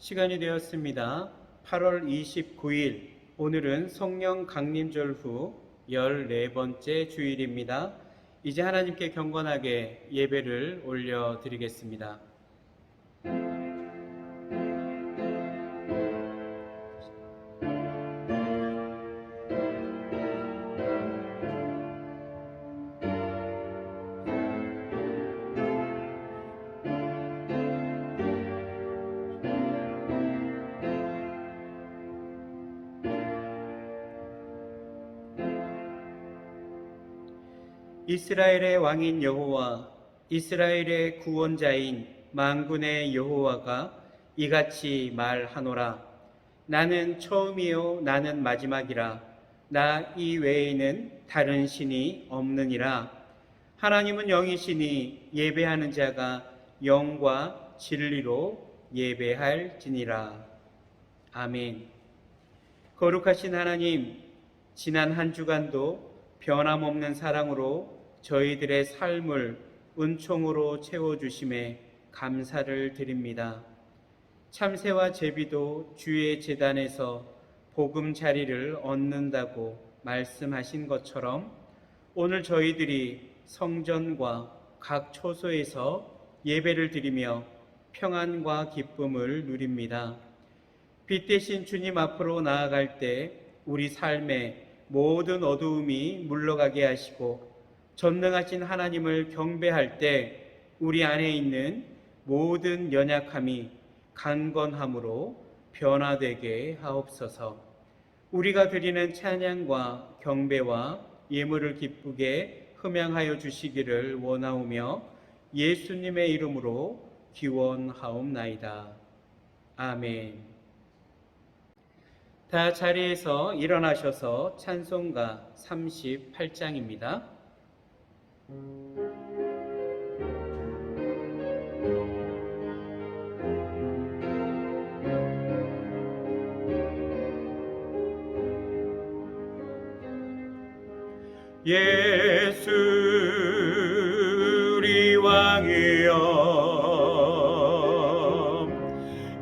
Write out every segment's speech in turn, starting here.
시간이 되었습니다. 8월 29일, 오늘은 성령 강림절 후 14번째 주일입니다. 이제 하나님께 경건하게 예배를 올려드리겠습니다. 이스라엘의 왕인 여호와, 이스라엘의 구원자인 만군의 여호와가 이같이 말하노라. 나는 처음이요 나는 마지막이라. 나 이외에는 다른 신이 없느니라. 하나님은 영이시니 예배하는 자가 영과 진리로 예배할지니라. 아멘. 거룩하신 하나님, 지난 한 주간도 변함없는 사랑으로 저희들의 삶을 은총으로 채워주심에 감사를 드립니다. 참새와 제비도 주의 제단에서 보금자리를 얻는다고 말씀하신 것처럼 오늘 저희들이 성전과 각 초소에서 예배를 드리며 평안과 기쁨을 누립니다. 빛 대신 주님 앞으로 나아갈 때 우리 삶에 모든 어두움이 물러가게 하시고 전능하신 하나님을 경배할 때 우리 안에 있는 모든 연약함이 강건함으로 변화되게 하옵소서. 우리가 드리는 찬양과 경배와 예물을 기쁘게 흠양하여 주시기를 원하오며 예수님의 이름으로 기원하옵나이다. 아멘. 다 자리에서 일어나셔서 찬송가 38장입니다. 예수 우리 왕이여,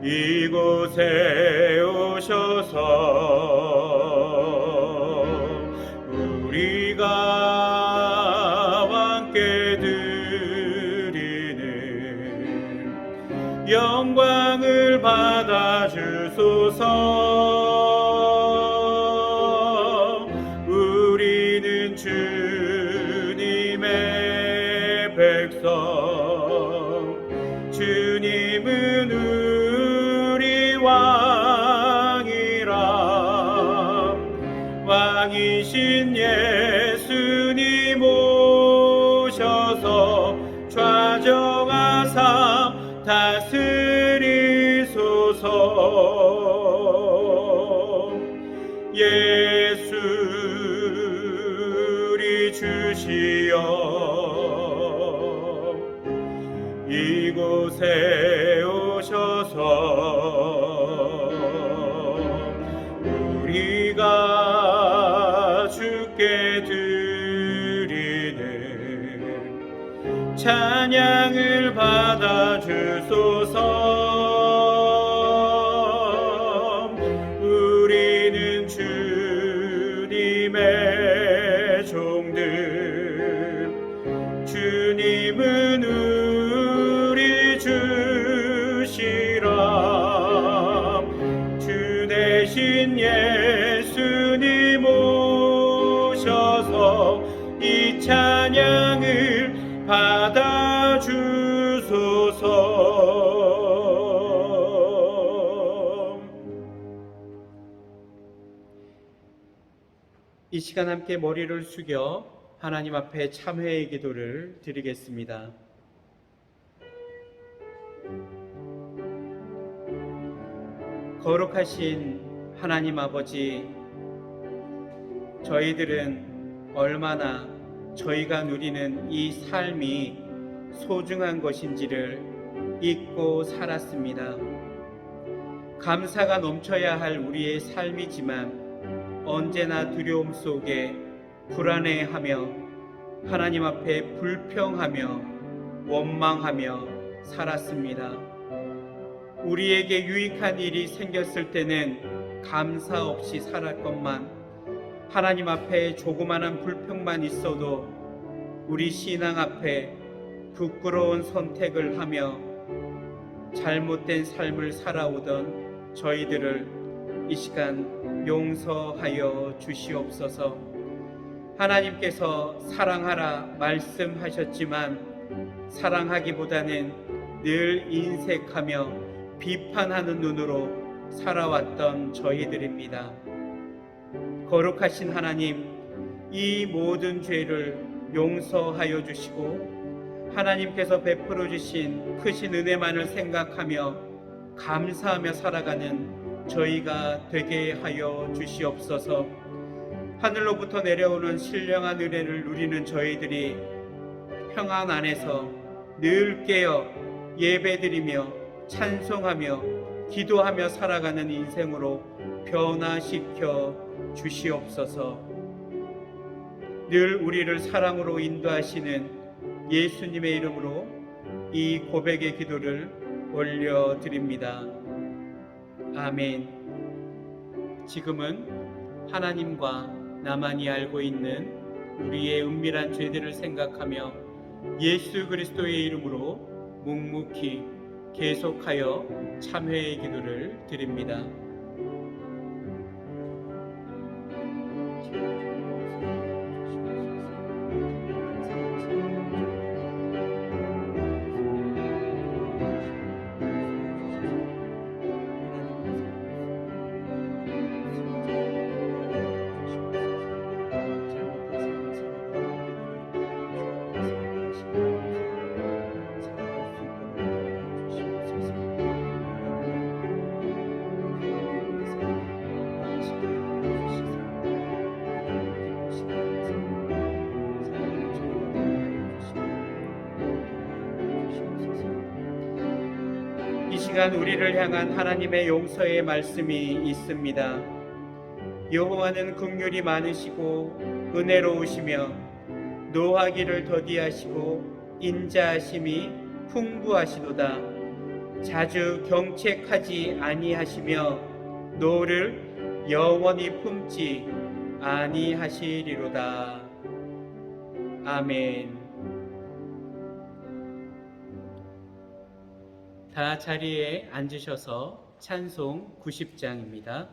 이곳에 오셔서 우리가 함께 드리는 영광을 받아 주소서. 우리는 주님의 백성, 주님은 우리 왕이라. 왕이신 예수님 오셔서 좌정하사 다스리소서. 예수 우리 주시여, 이곳에 오셔서 우리가 주께 드리는 찬양을 받아 주소서. 우리는 주님의 종들, 주님은 우리 주시라. 주 대신 예수님 오셔서 이 찬양을 받아 주소서. 이 시간 함께 머리를 숙여 하나님 앞에 참회의 기도를 드리겠습니다. 거룩하신 하나님 아버지, 저희들은 얼마나 저희가 누리는 이 삶이 소중한 것인지를 잊고 살았습니다. 감사가 넘쳐야 할 우리의 삶이지만 언제나 두려움 속에 불안해하며 하나님 앞에 불평하며 원망하며 살았습니다. 우리에게 유익한 일이 생겼을 때는 감사 없이 살았건만 하나님 앞에 조그마한 불평만 있어도 우리 신앙 앞에 부끄러운 선택을 하며 잘못된 삶을 살아오던 저희들을 이 시간 용서하여 주시옵소서. 하나님께서 사랑하라 말씀하셨지만 사랑하기보다는 늘 인색하며 비판하는 눈으로 살아왔던 저희들입니다. 거룩하신 하나님, 이 모든 죄를 용서하여 주시고 하나님께서 베풀어 주신 크신 은혜만을 생각하며 감사하며 살아가는 저희가 되게 하여 주시옵소서. 하늘로부터 내려오는 신령한 은혜를 누리는 저희들이 평안 안에서 늘 깨어 예배드리며 찬송하며 기도하며 살아가는 인생으로 변화시켜 주시옵소서. 늘 우리를 사랑으로 인도하시는 예수님의 이름으로 이 고백의 기도를 올려드립니다. 아멘. 지금은 하나님과 나만이 알고 있는 우리의 은밀한 죄들을 생각하며 예수 그리스도의 이름으로 묵묵히 계속하여 참회의 기도를 드립니다. 이 시간 우리를 향한 하나님의 용서의 말씀이 있습니다. 여호와는 긍휼이 많으시고 은혜로우시며 노하기를 더디하시고 인자하심이 풍부하시도다. 자주 경책하지 아니하시며 노를 영원히 품지 아니하시리로다. 아멘. 다 자리에 앉으셔서 찬송 90장입니다.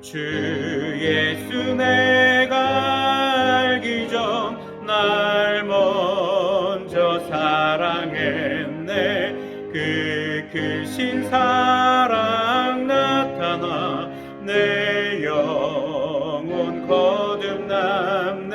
주 예수 내가 알기 전 날 먼저 사랑했네. 그 크신 사랑 나타나 내 영혼 거듭남네.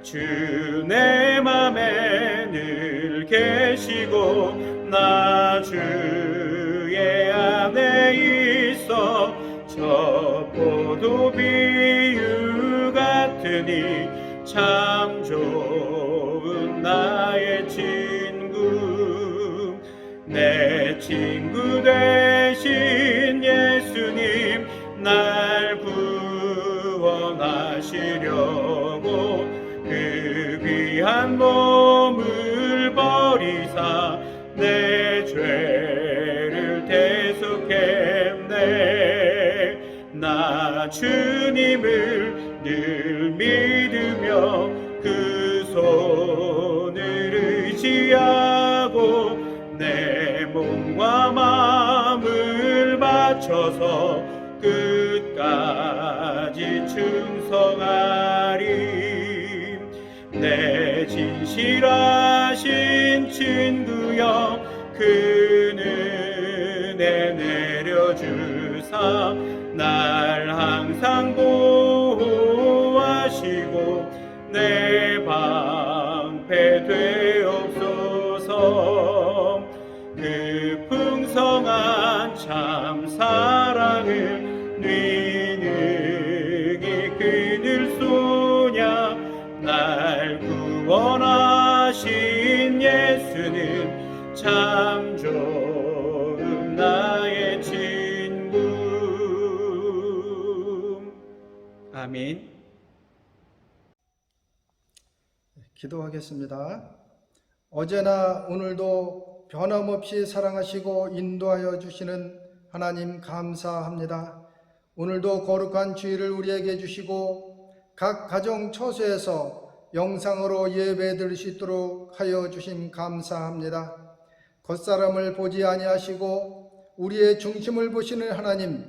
주 내 맘에 늘 계시고 나 주의 안에 있어. 저 포도 비유 같으니 참 좋은 나의 친구. 내 친구 되신 예수님 날 구원하시려고 그 귀한 몸을 버리사 내 죄를 대속했네. 나 주님을 늘 믿으며 그 손을 의지하고 내 몸과 마음을 바쳐서 끝까지 충성하리. 내 진실하신 친구여 그 은혜 내려주사 날 항상 보호하시고 내 방패 되옵소서. 그 풍성한 참 사랑을 뉘느기 그늘 쏘냐. 날 구원하신 예수는 참 참 좋음 나의 진금. 아멘. 기도하겠습니다. 어제나 오늘도 변함없이 사랑하시고 인도하여 주시는 하나님 감사합니다. 오늘도 거룩한 주일을 우리에게 주시고 각 가정 처소에서 영상으로 예배 드릴 수 있도록 하여 주심 감사합니다. 겉사람을 보지 아니하시고 우리의 중심을 보시는 하나님,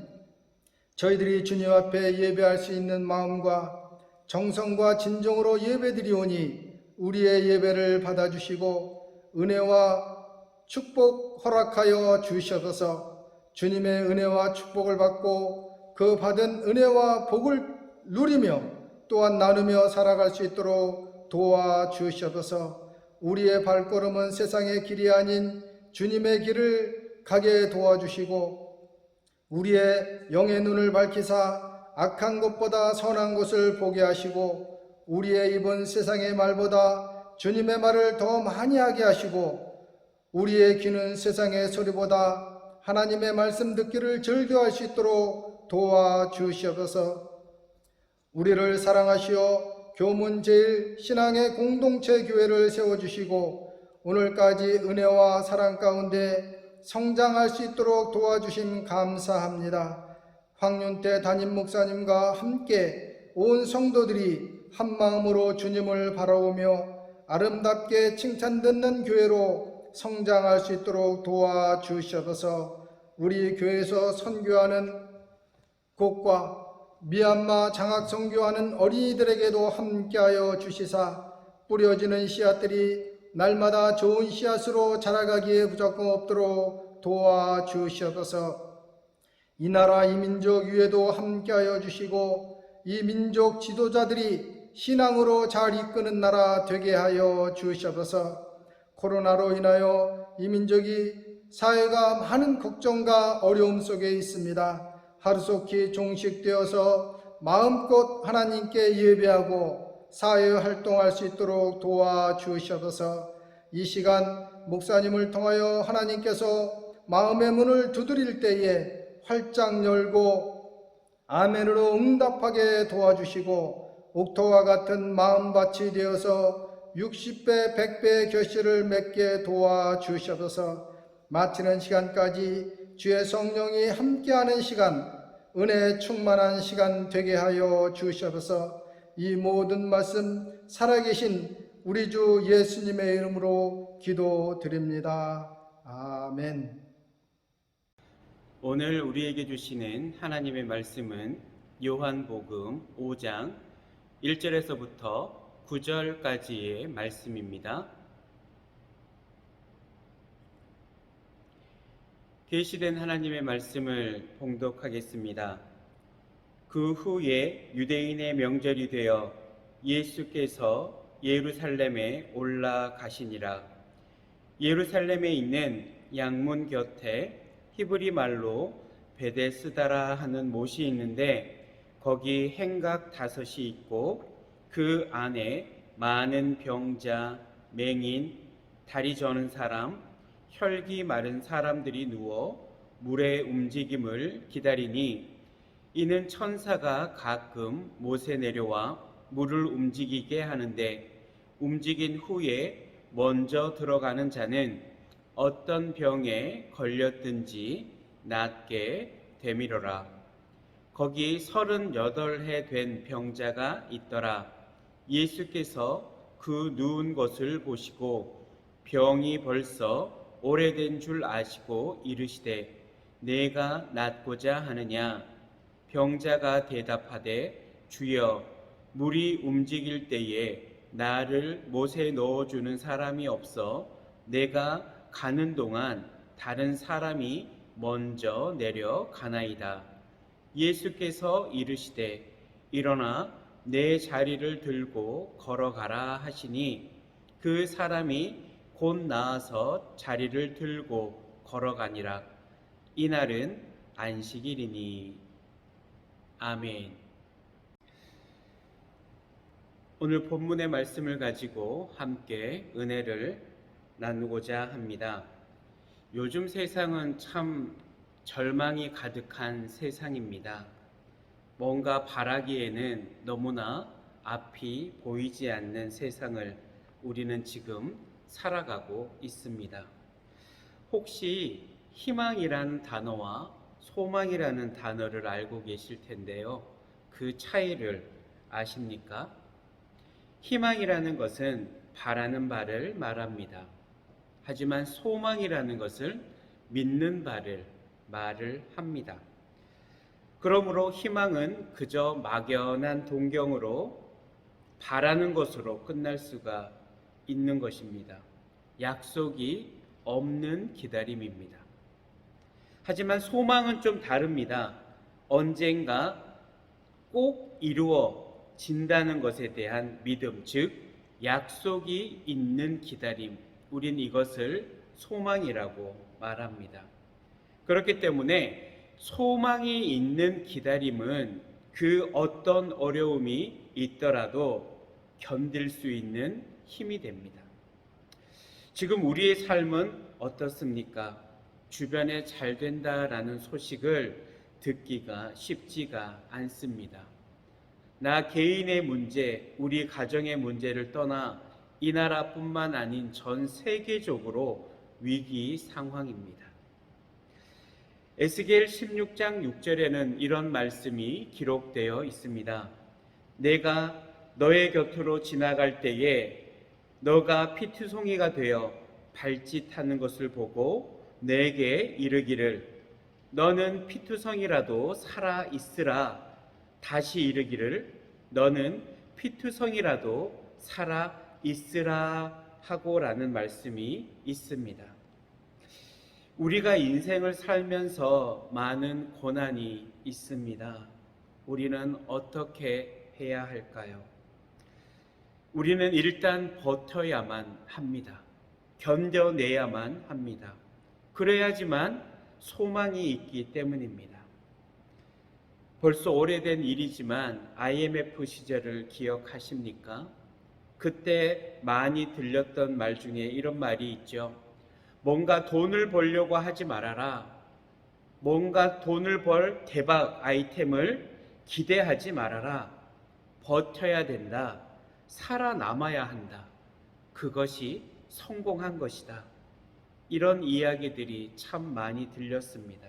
저희들이 주님 앞에 예배할 수 있는 마음과 정성과 진정으로 예배드리오니 우리의 예배를 받아주시고 은혜와 축복 허락하여 주시옵소서. 주님의 은혜와 축복을 받고 그 받은 은혜와 복을 누리며 또한 나누며 살아갈 수 있도록 도와주시옵소서. 우리의 발걸음은 세상의 길이 아닌 주님의 길을 가게 도와주시고 우리의 영의 눈을 밝히사 악한 것보다 선한 것을 보게 하시고 우리의 입은 세상의 말보다 주님의 말을 더 많이 하게 하시고 우리의 귀는 세상의 소리보다 하나님의 말씀 듣기를 즐겨할 수 있도록 도와주시옵소서. 우리를 사랑하시어 교문 제일 신앙의 공동체 교회를 세워주시고 오늘까지 은혜와 사랑 가운데 성장할 수 있도록 도와주심 감사합니다. 황윤태 담임 목사님과 함께 온 성도들이 한 마음으로 주님을 바라보며 아름답게 칭찬 듣는 교회로 성장할 수 있도록 도와주시옵소서. 우리 교회에서 선교하는 곳과 미얀마 장학 선교하는 어린이들에게도 함께하여 주시사 뿌려지는 씨앗들이 날마다 좋은 씨앗으로 자라가기에 부족함 없도록 도와주시옵소서. 이 나라 이 민족 위에도 함께하여 주시고 이 민족 지도자들이 신앙으로 잘 이끄는 나라 되게 하여 주시옵소서. 코로나로 인하여 이 민족이 사회가 많은 걱정과 어려움 속에 있습니다. 하루속히 종식되어서 마음껏 하나님께 예배하고 사회 활동할 수 있도록 도와주시옵소서. 이 시간 목사님을 통하여 하나님께서 마음의 문을 두드릴 때에 활짝 열고 아멘으로 응답하게 도와주시고 옥토와 같은 마음밭이 되어서 60배 100배의 결실을 맺게 도와주시옵소서. 마치는 시간까지 주의 성령이 함께하는 시간, 은혜 충만한 시간 되게 하여 주시옵소서. 이 모든 말씀 살아계신 우리 주 예수님의 이름으로 기도드립니다. 아멘. 오늘 우리에게 주시는 하나님의 말씀은 요한복음 5장 1절에서부터 9절까지의 말씀입니다. 계시된 하나님의 말씀을 봉독하겠습니다. 그 후에 유대인의 명절이 되어 예수께서 예루살렘에 올라가시니라. 예루살렘에 있는 양문 곁에 히브리 말로 베데스다라 하는 못이 있는데 거기 행각 5이 있고 그 안에 많은 병자, 맹인, 다리 저는 사람, 혈기 마른 사람들이 누워 물의 움직임을 기다리니 이는 천사가 가끔 못에 내려와 물을 움직이게 하는데 움직인 후에 먼저 들어가는 자는 어떤 병에 걸렸든지 낫게 되밀어라. 거기 38해 된 병자가 있더라. 예수께서 그 누운 것을 보시고 병이 벌써 오래된 줄 아시고 이르시되 내가 낫고자 하느냐. 병자가 대답하되 주여 물이 움직일 때에 나를 못에 넣어주는 사람이 없어 내가 가는 동안 다른 사람이 먼저 내려가나이다. 예수께서 이르시되 일어나 내 자리를 들고 걸어가라 하시니 그 사람이 곧 나아서 자리를 들고 걸어가니라. 이날은 안식일이니. 아멘. 오늘 본문의 말씀을 가지고 함께 은혜를 나누고자 합니다. 요즘 세상은 참 절망이 가득한 세상입니다. 뭔가 바라기에는 너무나 앞이 보이지 않는 세상을 우리는 지금 살아가고 있습니다. 혹시 희망이라는 단어와 소망이라는 단어를 알고 계실 텐데요. 그 차이를 아십니까? 희망이라는 것은 바라는 바를 말합니다. 하지만 소망이라는 것을 믿는 바를 말을 합니다. 그러므로 희망은 그저 막연한 동경으로 바라는 것으로 끝날 수가 있는 것입니다. 약속이 없는 기다림입니다. 하지만 소망은 좀 다릅니다. 언젠가 꼭 이루어진다는 것에 대한 믿음, 즉 약속이 있는 기다림, 우린 이것을 소망이라고 말합니다. 그렇기 때문에 소망이 있는 기다림은 그 어떤 어려움이 있더라도 견딜 수 있는 힘이 됩니다. 지금 우리의 삶은 어떻습니까? 주변에 잘 된다라는 소식을 듣기가 쉽지가 않습니다. 나 개인의 문제, 우리 가정의 문제를 떠나 이 나라뿐만 아닌 전 세계적으로 위기 상황입니다. 에스겔 16장 6절에는 이런 말씀이 기록되어 있습니다. 내가 너의 곁으로 지나갈 때에 너가 피투성이가 되어 발짓하는 것을 보고 내게 이르기를 너는 피투성이라도 살아 있으라. 다시 이르기를 너는 피투성이라도 살아 있으라 하고라는 말씀이 있습니다. 우리가 인생을 살면서 많은 고난이 있습니다. 우리는 어떻게 해야 할까요? 우리는 일단 버텨야만 합니다. 견뎌내야만 합니다. 그래야지만 소망이 있기 때문입니다. 벌써 오래된 일이지만 IMF 시절을 기억하십니까? 그때 많이 들렸던 말 중에 이런 말이 있죠. 뭔가 돈을 벌려고 하지 말아라. 뭔가 돈을 벌 대박 아이템을 기대하지 말아라. 버텨야 된다. 살아남아야 한다. 그것이 성공한 것이다. 이런 이야기들이 참 많이 들렸습니다.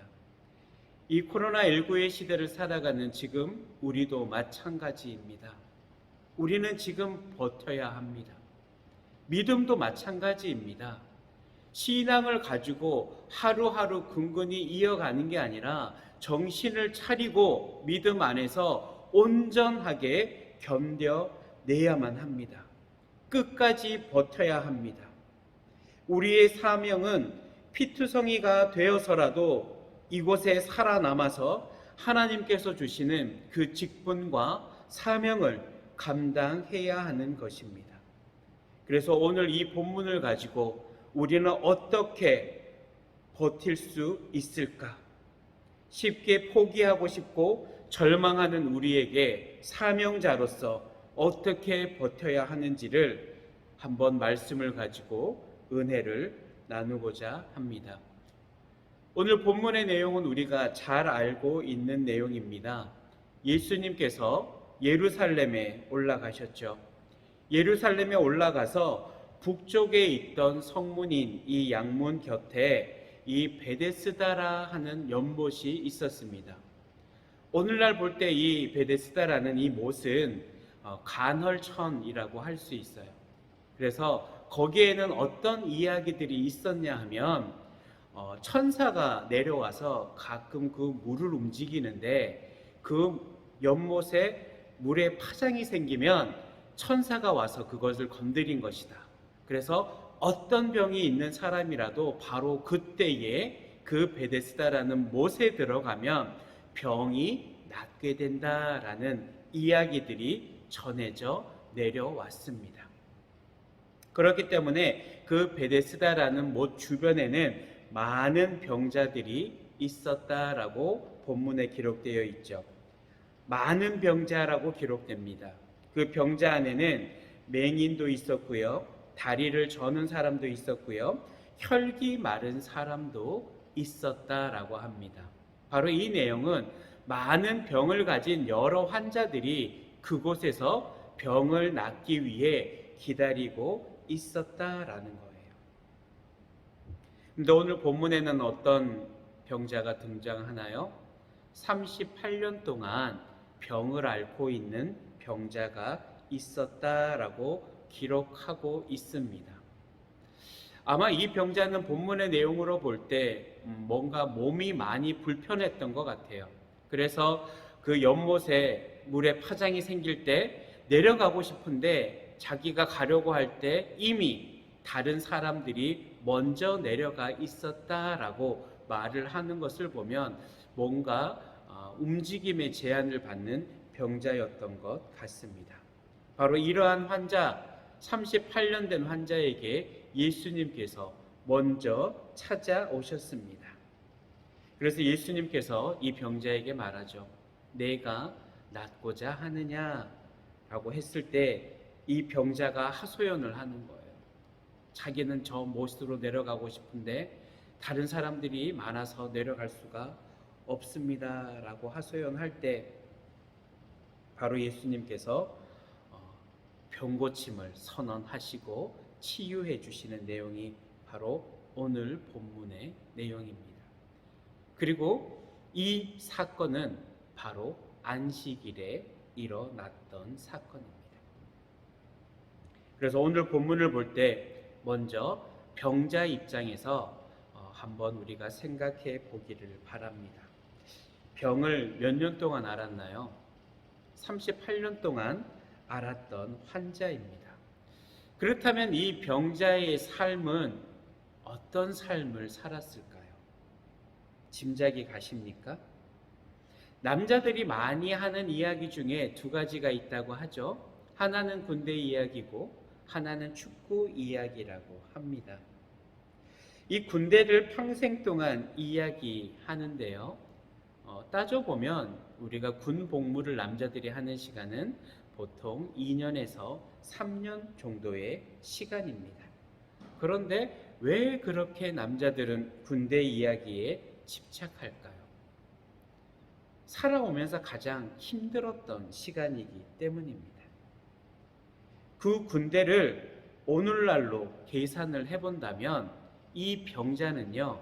이 코로나19의 시대를 살아가는 지금 우리도 마찬가지입니다. 우리는 지금 버텨야 합니다. 믿음도 마찬가지입니다. 신앙을 가지고 하루하루 근근히 이어가는 게 아니라 정신을 차리고 믿음 안에서 온전하게 견뎌내야만 합니다. 끝까지 버텨야 합니다. 우리의 사명은 피투성이가 되어서라도 이곳에 살아남아서 하나님께서 주시는 그 직분과 사명을 감당해야 하는 것입니다. 그래서 오늘 이 본문을 가지고 우리는 어떻게 버틸 수 있을까? 쉽게 포기하고 싶고 절망하는 우리에게 사명자로서 어떻게 버텨야 하는지를 한번 말씀을 가지고 은혜를 나누고자 합니다. 오늘 본문의 내용은 우리가 잘 알고 있는 내용입니다. 예수님께서 예루살렘에 올라가셨죠. 예루살렘에 올라가서 북쪽에 있던 성문인 이 양문 곁에 이 베데스다라 하는 연못이 있었습니다. 오늘날 볼 때 이 베데스다라는 이 못은 간헐천이라고 할 수 있어요. 그래서 거기에는 어떤 이야기들이 있었냐 하면 천사가 내려와서 가끔 그 물을 움직이는데 그 연못에 물에 파장이 생기면 천사가 와서 그것을 건드린 것이다. 그래서 어떤 병이 있는 사람이라도 바로 그때에 그 베데스다라는 못에 들어가면 병이 낫게 된다라는 이야기들이 전해져 내려왔습니다. 그렇기 때문에 그 베데스다라는 못 주변에는 많은 병자들이 있었다라고 본문에 기록되어 있죠. 많은 병자라고 기록됩니다. 그 병자 안에는 맹인도 있었고요. 다리를 저는 사람도 있었고요. 혈기 마른 사람도 있었다라고 합니다. 바로 이 내용은 많은 병을 가진 여러 환자들이 그곳에서 병을 낫기 위해 기다리고 있었다라는 거예요. 근데 오늘 본문에는 어떤 병자가 등장하나요? 38년 동안 병을 앓고 있는 병자가 있었다라고 기록하고 있습니다. 아마 이 병자는 본문의 내용으로 볼 때 뭔가 몸이 많이 불편했던 것 같아요. 그래서 그 연못에 물에 파장이 생길 때 내려가고 싶은데 자기가 가려고 할 때 이미 다른 사람들이 먼저 내려가 있었다라고 말을 하는 것을 보면 뭔가 움직임의 제한을 받는 병자였던 것 같습니다. 바로 이러한 환자, 38년 된 환자에게 예수님께서 먼저 찾아오셨습니다. 그래서 예수님께서 이 병자에게 말하죠. 내가 낫고자 하느냐라고 했을 때 이 병자가 하소연을 하는 거예요. 자기는 저 못으로 내려가고 싶은데 다른 사람들이 많아서 내려갈 수가 없습니다라고 하소연할 때 바로 예수님께서 병고침을 선언하시고 치유해 주시는 내용이 바로 오늘 본문의 내용입니다. 그리고 이 사건은 바로 안식일에 일어났던 사건입니다. 그래서 오늘 본문을 볼 때 먼저 병자 입장에서 한번 우리가 생각해 보기를 바랍니다. 병을 몇 년 동안 앓았나요? 38년 동안 앓았던 환자입니다. 그렇다면 이 병자의 삶은 어떤 삶을 살았을까요? 짐작이 가십니까? 남자들이 많이 하는 이야기 중에 두 가지가 있다고 하죠. 하나는 군대 이야기고 하나는 축구 이야기라고 합니다. 이 군대를 평생 동안 이야기하는데요. 따져보면 우리가 군 복무를 남자들이 하는 시간은 보통 2년에서 3년 정도의 시간입니다. 그런데 왜 그렇게 남자들은 군대 이야기에 집착할까요? 살아오면서 가장 힘들었던 시간이기 때문입니다. 그 군대를 오늘날로 계산을 해본다면 이 병자는요,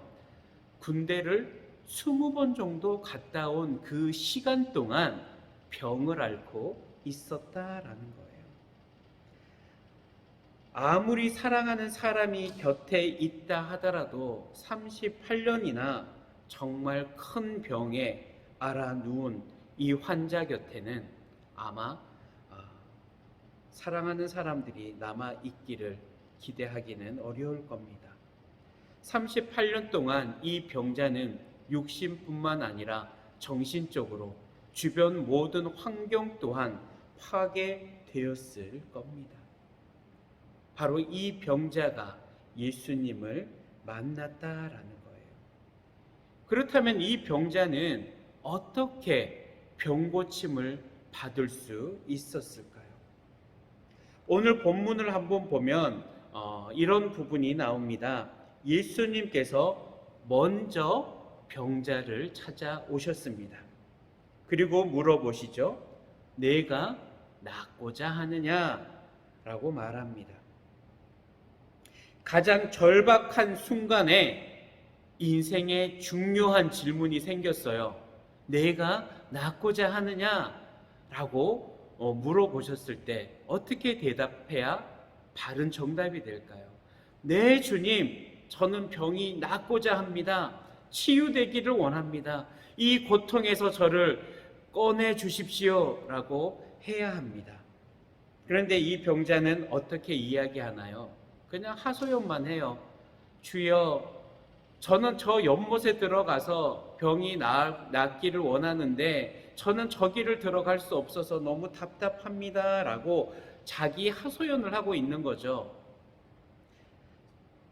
군대를 20번 정도 갔다 온 그 시간 동안 병을 앓고 있었다라는 거예요. 아무리 사랑하는 사람이 곁에 있다 하더라도 38년이나 정말 큰 병에 앓아 누운 이 환자 곁에는 아마 사랑하는 사람들이 남아 있기를 기대하기는 어려울 겁니다. 38년 동안 이 병자는 육신뿐만 아니라 정신적으로 주변 모든 환경 또한 파괴되었을 겁니다. 바로 이 병자가 예수님을 만났다라는 거예요. 그렇다면 이 병자는 어떻게 병고침을 받을 수 있었을까요? 오늘 본문을 한번 보면 이런 부분이 나옵니다. 예수님께서 먼저 병자를 찾아오셨습니다. 그리고 물어보시죠. 내가 낫고자 하느냐라고 말합니다. 가장 절박한 순간에 인생의 중요한 질문이 생겼어요. 내가 낫고자 하느냐라고 물어보셨을 때 어떻게 대답해야 바른 정답이 될까요? 네, 주님, 저는 병이 낫고자 합니다. 치유되기를 원합니다. 이 고통에서 저를 꺼내 주십시오 라고 해야 합니다. 그런데 이 병자는 어떻게 이야기하나요? 그냥 하소연만 해요. 주여, 저는 저 연못에 들어가서 병이 낫기를 원하는데 저는 저기를 들어갈 수 없어서 너무 답답합니다 라고 자기 하소연을 하고 있는 거죠.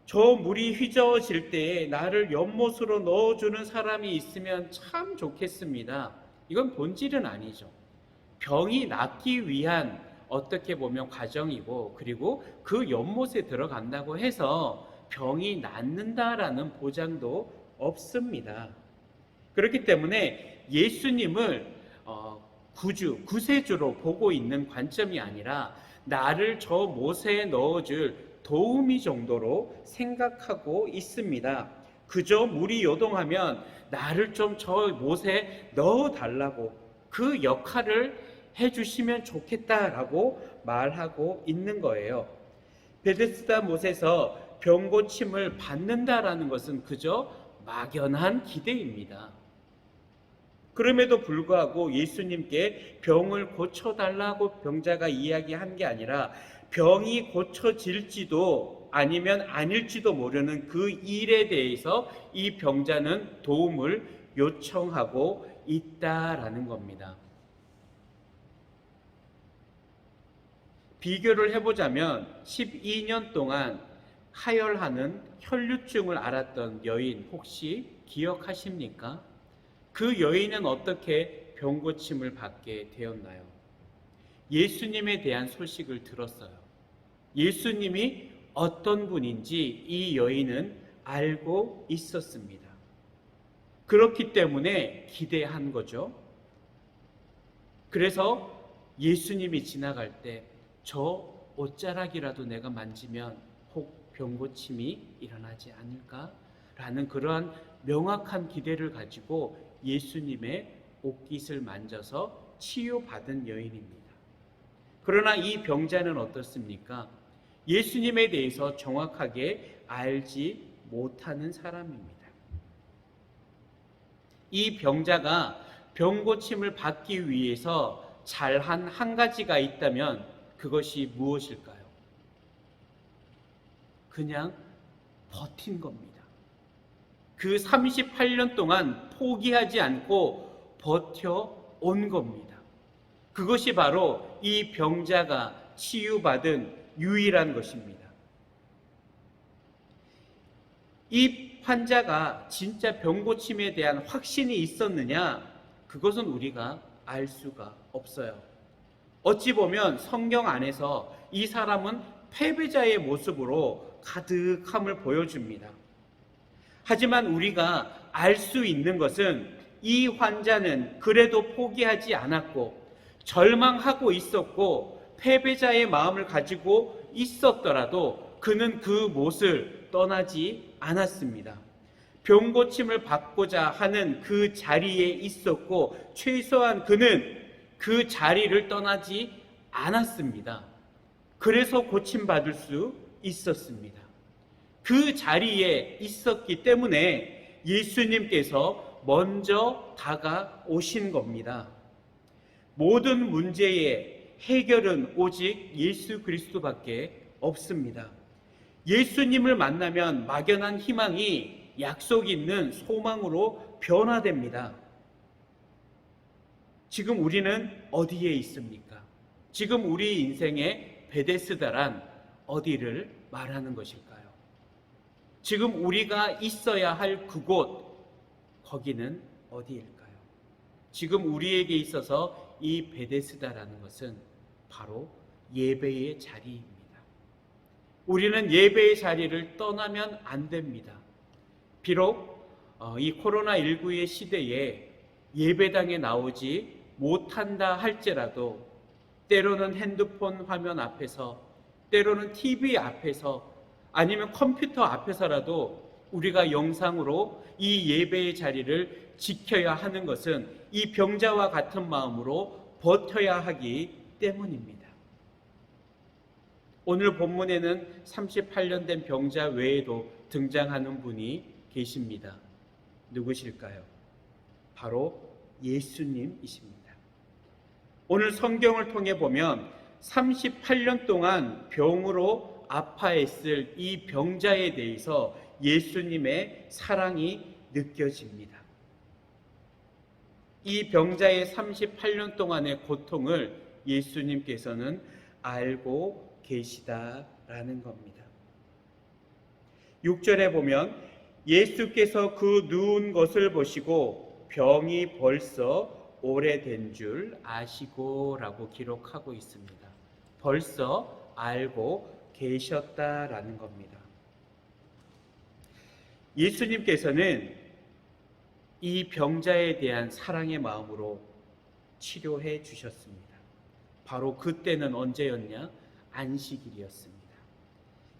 저 물이 휘저어질 때에 나를 연못으로 넣어주는 사람이 있으면 참 좋겠습니다. 이건 본질은 아니죠. 병이 낫기 위한 어떻게 보면 과정이고, 그리고 그 연못에 들어간다고 해서 병이 낫는다라는 보장도 없습니다. 그렇기 때문에 예수님을 구세주로 보고 있는 관점이 아니라 나를 저 못에 넣어줄 도우미 정도로 생각하고 있습니다. 그저 물이 요동하면 나를 좀 저 못에 넣어달라고, 그 역할을 해주시면 좋겠다라고 말하고 있는 거예요. 베데스다 못에서 병 고침을 받는다라는 것은 그저 막연한 기대입니다. 그럼에도 불구하고 예수님께 병을 고쳐달라고 병자가 이야기한 게 아니라 병이 고쳐질지도 아니면 아닐지도 모르는 그 일에 대해서 이 병자는 도움을 요청하고 있다라는 겁니다. 비교를 해보자면 12년 동안 하혈하는 혈류증을 앓았던 여인 혹시 기억하십니까? 그 여인은 어떻게 병고침을 받게 되었나요? 예수님에 대한 소식을 들었어요. 예수님이 어떤 분인지 이 여인은 알고 있었습니다. 그렇기 때문에 기대한 거죠. 그래서 예수님이 지나갈 때 저 옷자락이라도 내가 만지면 혹 병고침이 일어나지 않을까라는 그러한 명확한 기대를 가지고 예수님의 옷깃을 만져서 치유받은 여인입니다. 그러나 이 병자는 어떻습니까? 예수님에 대해서 정확하게 알지 못하는 사람입니다. 이 병자가 병고침을 받기 위해서 잘한 한 가지가 있다면 그것이 무엇일까요? 그냥 버틴 겁니다. 그 38년 동안 포기하지 않고 버텨온 겁니다. 그것이 바로 이 병자가 치유받은 유일한 것입니다. 이 환자가 진짜 병고침에 대한 확신이 있었느냐? 그것은 우리가 알 수가 없어요. 어찌 보면 성경 안에서 이 사람은 패배자의 모습으로 가득함을 보여줍니다. 하지만 우리가 알 수 있는 것은 이 환자는 그래도 포기하지 않았고 절망하고 있었고 패배자의 마음을 가지고 있었더라도 그는 그 못을 떠나지 않았습니다. 병고침을 받고자 하는 그 자리에 있었고 최소한 그는 그 자리를 떠나지 않았습니다. 그래서 고침받을 수 있었습니다. 그 자리에 있었기 때문에 예수님께서 먼저 다가오신 겁니다. 모든 문제의 해결은 오직 예수 그리스도밖에 없습니다. 예수님을 만나면 막연한 희망이 약속 있는 소망으로 변화됩니다. 지금 우리는 어디에 있습니까? 지금 우리 인생의 베데스다란 어디를 말하는 것일까요? 지금 우리가 있어야 할 그곳, 거기는 어디일까요? 지금 우리에게 있어서 이 베데스다라는 것은 바로 예배의 자리입니다. 우리는 예배의 자리를 떠나면 안 됩니다. 비록 이 코로나19의 시대에 예배당에 나오지 못한다 할지라도 때로는 핸드폰 화면 앞에서, 때로는 TV 앞에서, 아니면 컴퓨터 앞에서라도 우리가 영상으로 이 예배의 자리를 지켜야 하는 것은 이 병자와 같은 마음으로 버텨야 하기 때문입니다. 오늘 본문에는 38년 된 병자 외에도 등장하는 분이 계십니다. 누구실까요? 바로 예수님이십니다. 오늘 성경을 통해 보면 38년 동안 병으로 아파했을 이 병자에 대해서 예수님의 사랑이 느껴집니다. 이 병자의 38년 동안의 고통을 예수님께서는 알고 계시다라는 겁니다. 6절에 보면 예수께서 그 누운 것을 보시고 병이 벌써 오래된 줄 아시고 라고 기록하고 있습니다. 벌써 알고 계셨다라는 겁니다. 예수님께서는 이 병자에 대한 사랑의 마음으로 치료해 주셨습니다. 바로 그때는 언제였냐? 안식일이었습니다.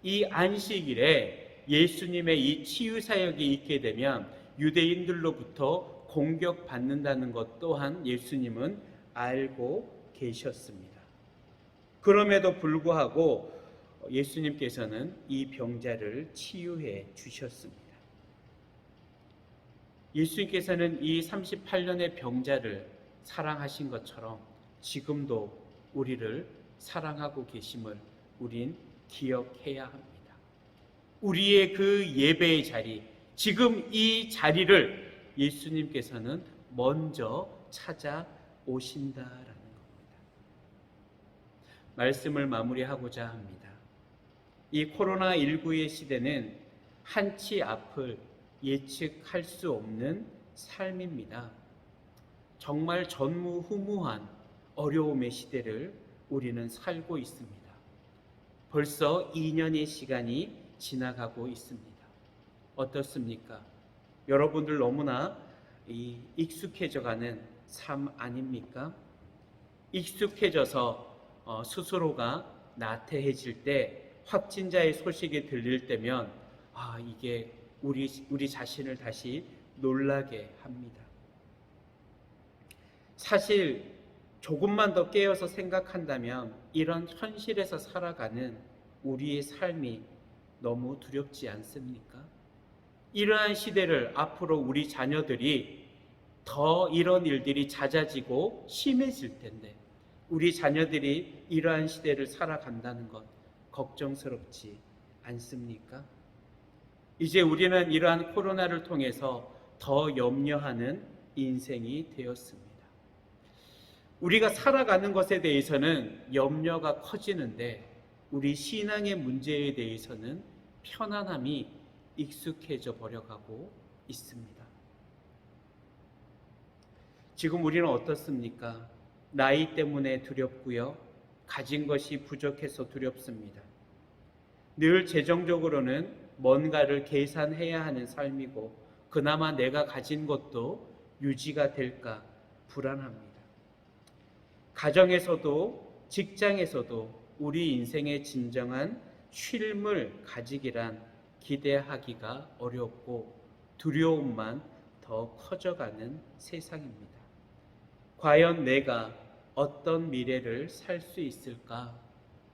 이 안식일에 예수님의 이 치유 사역이 있게 되면 유대인들로부터 공격받는다는 것 또한 예수님은 알고 계셨습니다. 그럼에도 불구하고 예수님께서는 이 병자를 치유해 주셨습니다. 예수님께서는 이 38년의 병자를 사랑하신 것처럼 지금도 우리를 사랑하고 계심을 우린 기억해야 합니다. 우리의 그 예배의 자리, 지금 이 자리를 예수님께서는 먼저 찾아오신다라는 겁니다. 말씀을 마무리하고자 합니다. 이 코로나19의 시대는 한치 앞을 예측할 수 없는 삶입니다. 정말 전무후무한 어려움의 시대를 우리는 살고 있습니다. 벌써 2년의 시간이 지나가고 있습니다. 어떻습니까? 여러분들 너무나 익숙해져가는 삶 아닙니까? 익숙해져서 스스로가 나태해질 때, 확진자의 소식이 들릴 때면 이게 우리 자신을 다시 놀라게 합니다. 사실 조금만 더 깨어서 생각한다면 이런 현실에서 살아가는 우리의 삶이 너무 두렵지 않습니까? 이러한 시대를 앞으로 우리 자녀들이 더 이런 일들이 잦아지고 심해질 텐데 우리 자녀들이 이러한 시대를 살아간다는 것 걱정스럽지 않습니까? 이제 우리는 이러한 코로나를 통해서 더 염려하는 인생이 되었습니다. 우리가 살아가는 것에 대해서는 염려가 커지는데 우리 신앙의 문제에 대해서는 편안함이 익숙해져 버려가고 있습니다. 지금 우리는 어떻습니까? 나이 때문에 두렵고요. 가진 것이 부족해서 두렵습니다. 늘 재정적으로는 뭔가를 계산해야 하는 삶이고 그나마 내가 가진 것도 유지가 될까 불안합니다. 가정에서도 직장에서도 우리 인생의 진정한 쉼을 가지기란 기대하기가 어렵고 두려움만 더 커져가는 세상입니다. 과연 내가 어떤 미래를 살 수 있을까?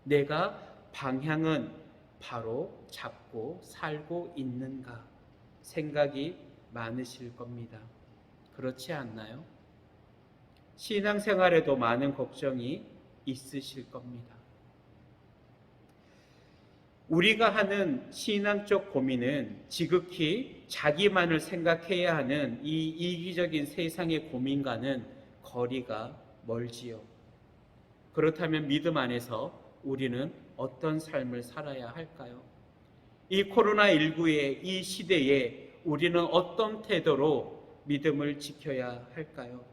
내가 방향은 바로 잡고 살고 있는가? 생각이 많으실 겁니다. 그렇지 않나요? 신앙생활에도 많은 걱정이 있으실 겁니다. 우리가 하는 신앙적 고민은 지극히 자기만을 생각해야 하는 이 이기적인 세상의 고민과는 거리가 멀지요. 그렇다면 믿음 안에서 우리는 어떤 삶을 살아야 할까요? 이 코로나19의 이 시대에 우리는 어떤 태도로 믿음을 지켜야 할까요?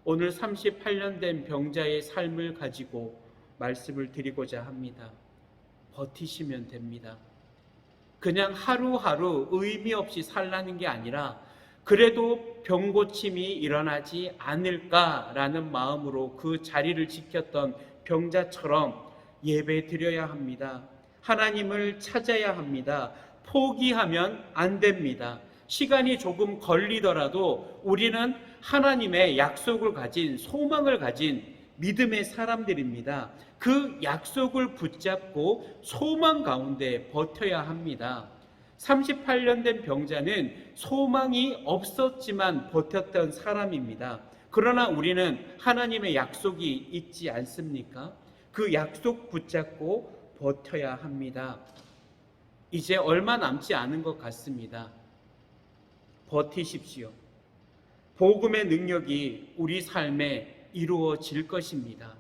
오늘 38년 된 병자의 삶을 가지고 말씀을 드리고자 합니다. 버티시면 됩니다. 그냥 하루하루 의미 없이 살라는 게 아니라 그래도 병고침이 일어나지 않을까라는 마음으로 그 자리를 지켰던 병자처럼 예배 드려야 합니다. 하나님을 찾아야 합니다. 포기하면 안 됩니다. 시간이 조금 걸리더라도 우리는 하나님의 약속을 가진, 소망을 가진 믿음의 사람들입니다. 그 약속을 붙잡고 소망 가운데 버텨야 합니다. 38년 된 병자는 소망이 없었지만 버텼던 사람입니다. 그러나 우리는 하나님의 약속이 있지 않습니까? 그 약속 붙잡고 버텨야 합니다. 이제 얼마 남지 않은 것 같습니다. 버티십시오. 복음의 능력이 우리 삶에 이루어질 것입니다.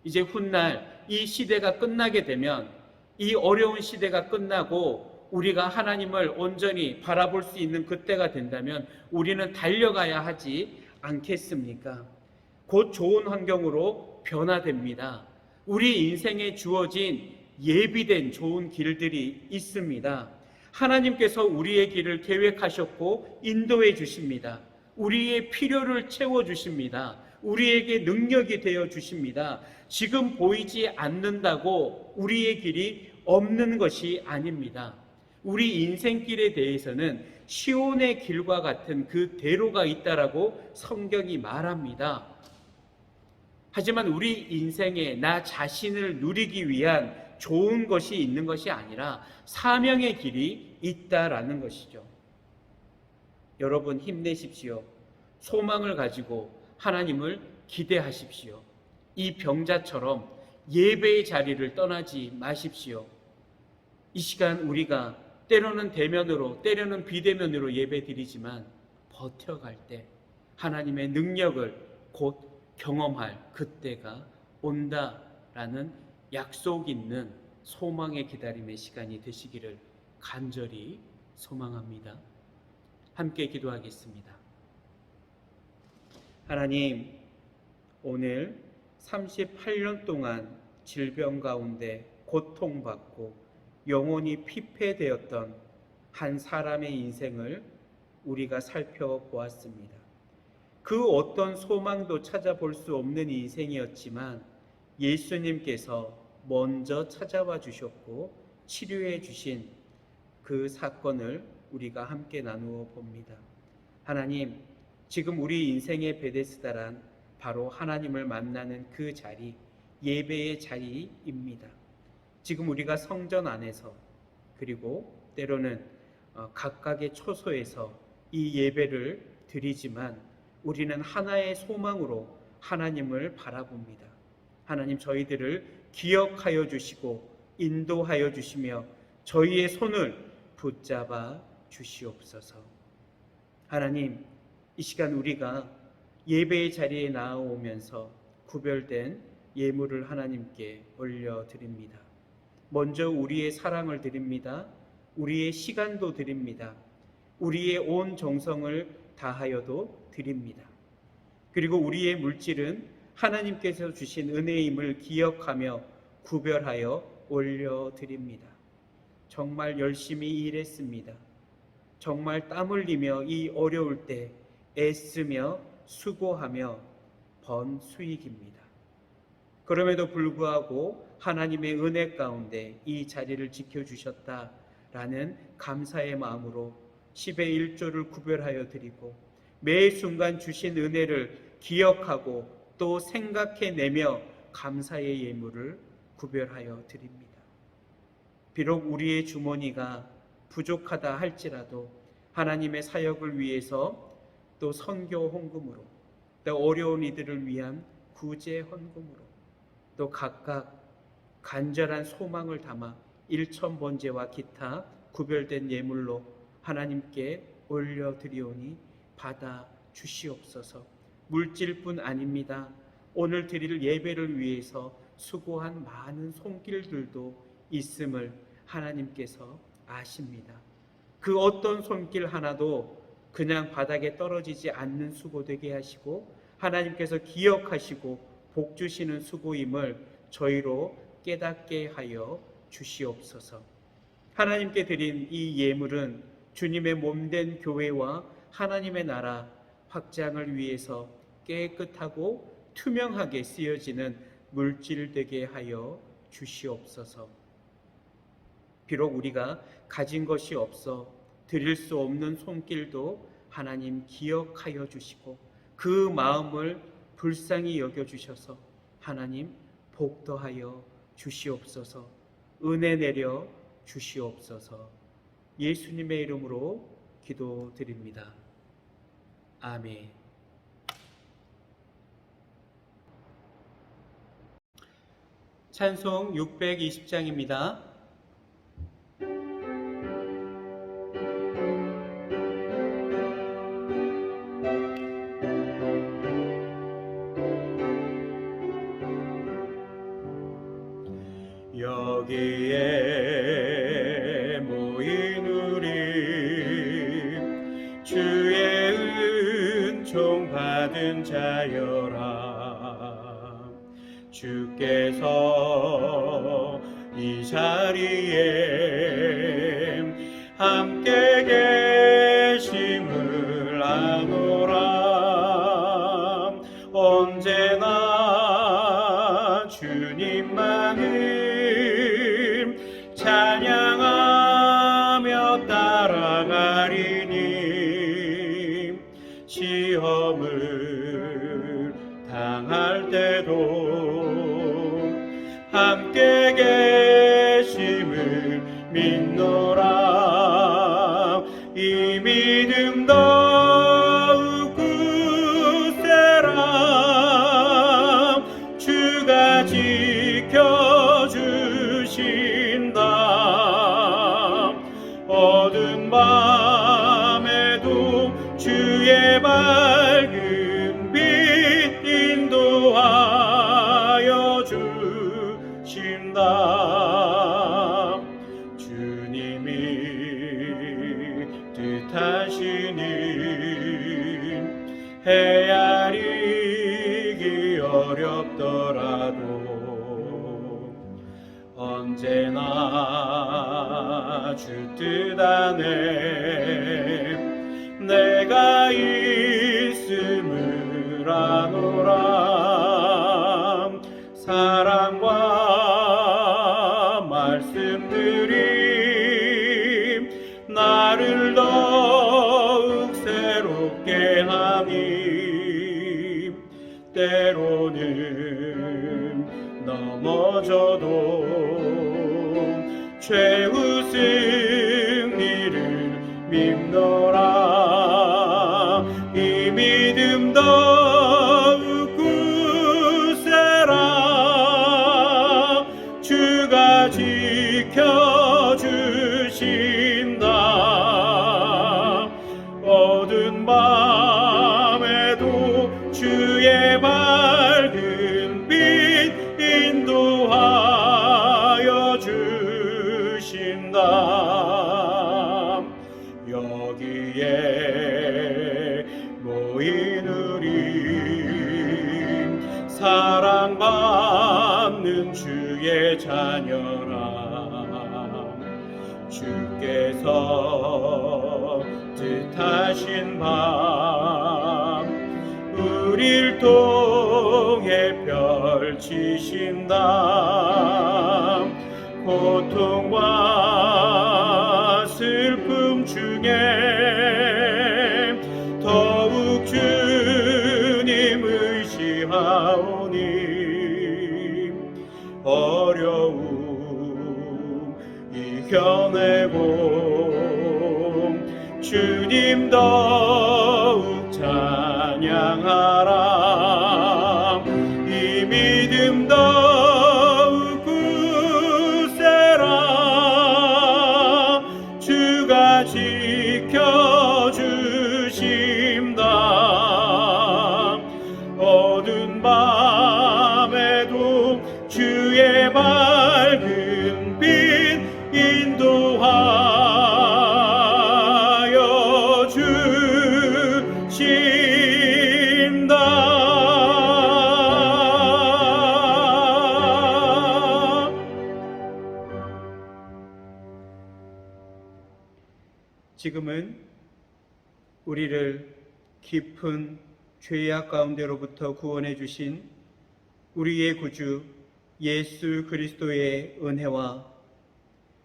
이제 훗날 이 시대가 끝나게 되면, 이 어려운 시대가 끝나고 우리가 하나님을 온전히 바라볼 수 있는 그때가 된다면 우리는 달려가야 하지 않겠습니까? 곧 좋은 환경으로 변화됩니다. 우리 인생에 주어진 예비된 좋은 길들이 있습니다. 하나님께서 우리의 길을 계획하셨고 인도해 주십니다. 우리의 필요를 채워 주십니다. 우리에게 능력이 되어 주십니다. 지금 보이지 않는다고 우리의 길이 없는 것이 아닙니다. 우리 인생길에 대해서는 시온의 길과 같은 그 대로가 있다라고 성경이 말합니다. 하지만 우리 인생에 나 자신을 누리기 위한 좋은 것이 있는 것이 아니라 사명의 길이 있다라는 것이죠. 여러분 힘내십시오. 소망을 가지고 하나님을 기대하십시오. 이 병자처럼 예배의 자리를 떠나지 마십시오. 이 시간 우리가 때로는 대면으로, 때로는 비대면으로 예배 드리지만 버텨갈 때 하나님의 능력을 곧 경험할 그때가 온다라는 약속 있는 소망의 기다림의 시간이 되시기를 간절히 소망합니다. 함께 기도하겠습니다. 하나님, 오늘 38년 동안 질병 가운데 고통받고 영혼이 피폐되었던 한 사람의 인생을 우리가 살펴보았습니다. 그 어떤 소망도 찾아볼 수 없는 인생이었지만 예수님께서 먼저 찾아와 주셨고 치료해 주신 그 사건을 우리가 함께 나누어 봅니다. 하나님, 지금 우리 인생의 베데스다란 바로 하나님을 만나는 그 자리, 예배의 자리입니다. 지금 우리가 성전 안에서 그리고 때로는 각각의 초소에서 이 예배를 드리지만 우리는 하나의 소망으로 하나님을 바라봅니다. 하나님, 저희들을 기억하여 주시고 인도하여 주시며 저희의 손을 붙잡아 주시옵소서. 하나님, 이 시간 우리가 예배의 자리에 나아오면서 구별된 예물을 하나님께 올려드립니다. 먼저 우리의 사랑을 드립니다. 우리의 시간도 드립니다. 우리의 온 정성을 다하여도 드립니다. 그리고 우리의 물질은 하나님께서 주신 은혜임을 기억하며 구별하여 올려드립니다. 정말 열심히 일했습니다. 정말 땀 흘리며 이 어려울 때 애쓰며 수고하며 번 수익입니다. 그럼에도 불구하고 하나님의 은혜 가운데 이 자리를 지켜주셨다라는 감사의 마음으로 10의 1조를 구별하여 드리고 매 순간 주신 은혜를 기억하고 또 생각해내며 감사의 예물을 구별하여 드립니다. 비록 우리의 주머니가 부족하다 할지라도 하나님의 사역을 위해서 또 선교 헌금으로 또 어려운 이들을 위한 구제 헌금으로 또 각각 간절한 소망을 담아 일천번제와 기타 구별된 예물로 하나님께 올려드리오니 받아 주시옵소서. 물질뿐 아닙니다. 오늘 드릴 예배를 위해서 수고한 많은 손길들도 있음을 하나님께서 아십니다. 그 어떤 손길 하나도 그냥 바닥에 떨어지지 않는 수고 되게 하시고 하나님께서 기억하시고 복 주시는 수고임을 저희로 깨닫게 하여 주시옵소서. 하나님께 드린 이 예물은 주님의 몸된 교회와 하나님의 나라 확장을 위해서 깨끗하고 투명하게 쓰여지는 물질 되게 하여 주시옵소서. 비록 우리가 가진 것이 없어 드릴 수 없는 손길도 하나님 기억하여 주시고 그 마음을 불쌍히 여겨주셔서 하나님 복 더하여 주시옵소서. 은혜 내려 주시옵소서. 예수님의 이름으로 기도드립니다. 아멘. 찬송 620장입니다. 여기에 모인 우리 주의 은총 받은 자여라. 주께서 이 자리에 함께 계심을 아노라. 언제나 주님만을 찬양하며 따라가리니 시험을 당할 때도 함께 계심을 믿노라. 이 믿음 더욱 굳세라. 주가 지켜주신다. 어두운 밤에도 주의 밝은 빛 인도하여 주신다. 주님이 뜻하시니 헤아리기 어렵더라도 언제나 주 뜻 안에 내가 있음을 아노라. 사랑과 말씀들이 나를 더욱 새롭게 하니 때로는 넘어져도 최후 승리를 믿노라. 이 믿음 더욱 굳세라. 주가 지켜주신다. 어두운 밤에도 주의 밝은 빛 인도하여 주신다. 여기에 모인 우리 사랑받는 주의 자녀라. 주께서 뜻하신 밤 우릴 통해 펼치신다. 고통과 슬픔 중에 더욱 주님 의지하오니 어려움 이겨내고 주님 더욱 찬양하라. 이 믿음 더욱 굳세라. 주가 지켜주신다. 어두운 밤에도 주의 밝은 빛 인도하여 주신다. 지금은 우리를 깊은 죄악 가운데로부터 구원해 주신 우리의 구주 예수 그리스도의 은혜와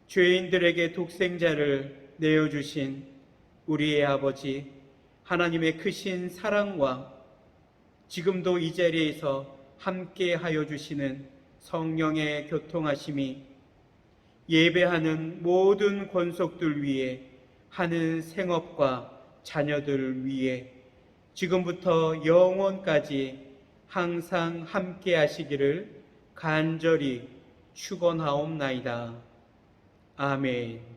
죄인들에게 독생자를 내어주신 우리의 아버지 하나님의 크신 사랑과 지금도 이 자리에서 함께 하여 주시는 성령의 교통하심이 예배하는 모든 권속들 위에 하는 생업과 자녀들 위에 지금부터 영원까지 항상 함께 하시기를 간절히 축원하옵나이다. 아멘.